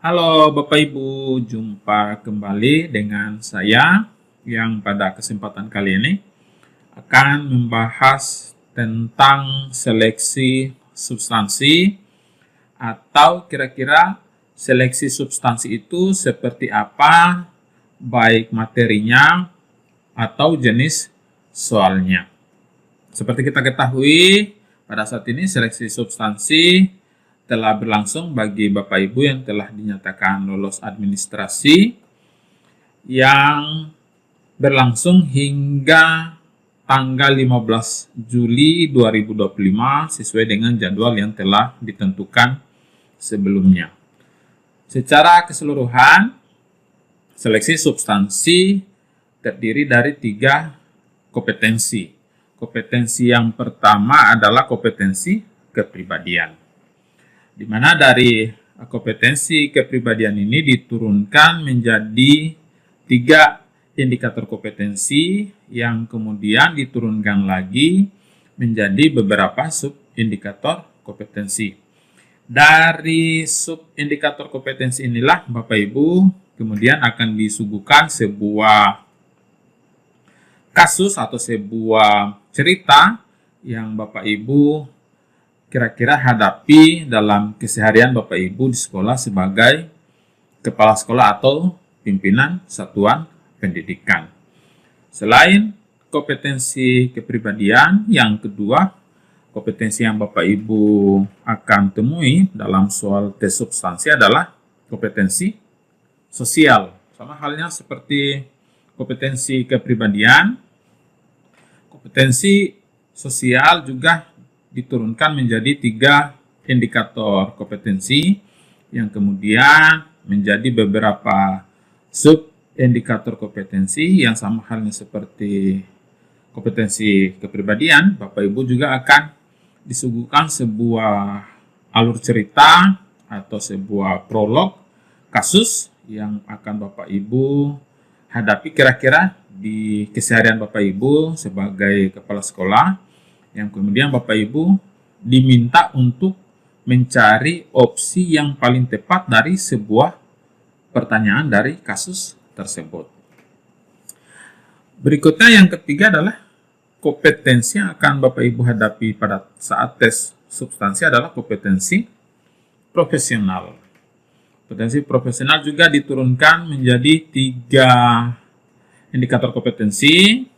Halo Bapak Ibu, jumpa kembali dengan saya yang pada kesempatan kali ini akan membahas tentang seleksi substansi atau kira-kira seleksi substansi itu seperti apa, baik materinya atau jenis soalnya. Seperti kita ketahui, pada saat ini seleksi substansi telah berlangsung bagi Bapak Ibu yang telah dinyatakan lolos administrasi yang berlangsung hingga tanggal 15 Juli 2025 sesuai dengan jadwal yang telah ditentukan sebelumnya. Secara keseluruhan, seleksi substansi terdiri dari 3 kompetensi. Kompetensi yang pertama adalah kompetensi kepribadian, di mana dari kompetensi kepribadian ini diturunkan menjadi 3 indikator kompetensi yang kemudian diturunkan lagi menjadi beberapa subindikator kompetensi. Dari subindikator kompetensi inilah Bapak Ibu kemudian akan disuguhkan sebuah kasus atau sebuah cerita yang Bapak Ibu kira-kira hadapi dalam keseharian Bapak Ibu di sekolah sebagai kepala sekolah atau pimpinan satuan pendidikan. Selain kompetensi kepribadian, yang kedua, kompetensi yang Bapak Ibu akan temui dalam soal tes substansi adalah kompetensi sosial. Sama halnya seperti kompetensi kepribadian, kompetensi sosial juga diturunkan menjadi 3 indikator kompetensi yang kemudian menjadi beberapa subindikator kompetensi yang sama halnya seperti kompetensi kepribadian. Bapak Ibu juga akan disuguhkan sebuah alur cerita atau sebuah prolog kasus yang akan Bapak Ibu hadapi kira-kira di keseharian Bapak Ibu sebagai kepala sekolah, yang kemudian Bapak Ibu diminta untuk mencari opsi yang paling tepat dari sebuah pertanyaan dari kasus tersebut. Berikutnya yang ketiga adalah kompetensi yang akan Bapak Ibu hadapi pada saat tes substansi adalah kompetensi profesional. Kompetensi profesional juga diturunkan menjadi 3 indikator kompetensi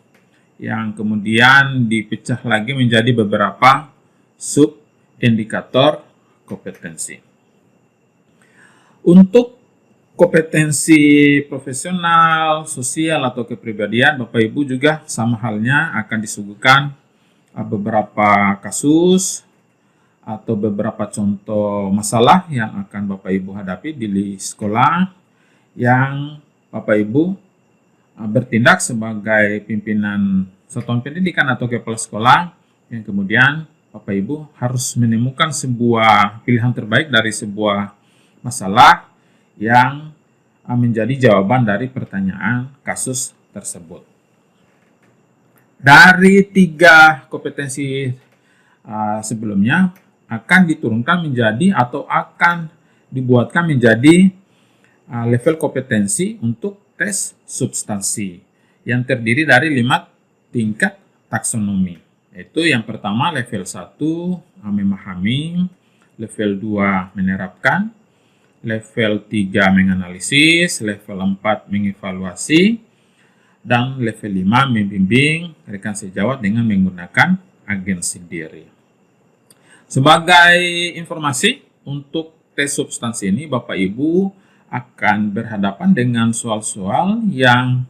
yang kemudian dipecah lagi menjadi beberapa subindikator kompetensi. Untuk kompetensi profesional, sosial, atau kepribadian, Bapak Ibu juga sama halnya akan disuguhkan beberapa kasus atau beberapa contoh masalah yang akan Bapak Ibu hadapi di sekolah yang Bapak Ibu bertindak sebagai pimpinan satuan pendidikan atau kepala sekolah, yang kemudian Bapak Ibu harus menemukan sebuah pilihan terbaik dari sebuah masalah yang menjadi jawaban dari pertanyaan kasus tersebut. Dari 3 kompetensi sebelumnya akan diturunkan menjadi atau akan dibuatkan menjadi level kompetensi untuk tes substansi yang terdiri dari 5 tingkat taksonomi. Yaitu yang pertama level 1 memahami, level 2 menerapkan, level 3 menganalisis, level 4 mengevaluasi, dan level 5 membimbing rekan sejawat dengan menggunakan agen sendiri. Sebagai informasi, untuk tes substansi ini Bapak Ibu akan berhadapan dengan soal-soal yang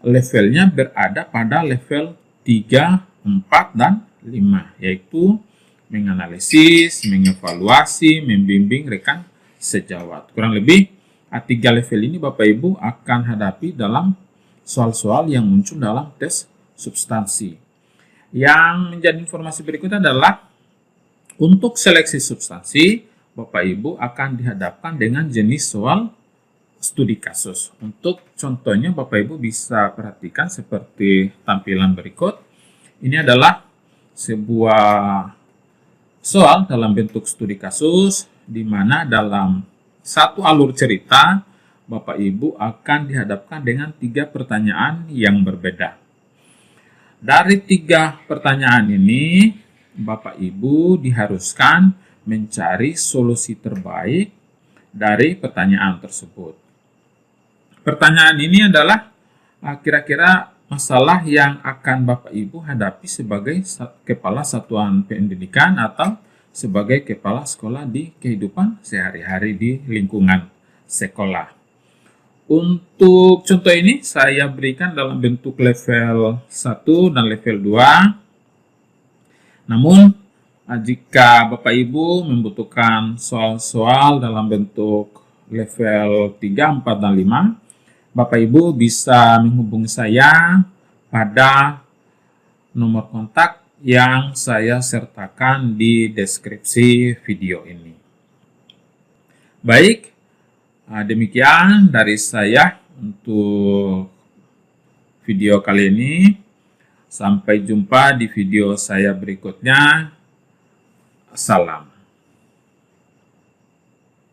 levelnya berada pada level 3, 4, dan 5, yaitu menganalisis, mengevaluasi, membimbing rekan sejawat. Kurang lebih 3 level ini Bapak Ibu akan hadapi dalam soal-soal yang muncul dalam tes substansi. Yang menjadi informasi berikutnya adalah untuk seleksi substansi, Bapak Ibu akan dihadapkan dengan jenis soal studi kasus. Untuk contohnya Bapak Ibu bisa perhatikan seperti tampilan berikut. Ini adalah sebuah soal dalam bentuk studi kasus, di mana dalam satu alur cerita, Bapak Ibu akan dihadapkan dengan 3 pertanyaan yang berbeda. Dari 3 pertanyaan ini, Bapak Ibu diharuskan mencari solusi terbaik dari pertanyaan tersebut. Pertanyaan ini adalah kira-kira masalah yang akan Bapak Ibu hadapi sebagai kepala satuan pendidikan atau sebagai kepala sekolah di kehidupan sehari-hari di lingkungan sekolah. Untuk contoh ini saya berikan dalam bentuk level 1 dan level 2. Namun jika Bapak Ibu membutuhkan soal-soal dalam bentuk level 3, 4, dan 5, Bapak Ibu bisa menghubungi saya pada nomor kontak yang saya sertakan di deskripsi video ini. Baik, demikian dari saya untuk video kali ini. Sampai jumpa di video saya berikutnya. Salam.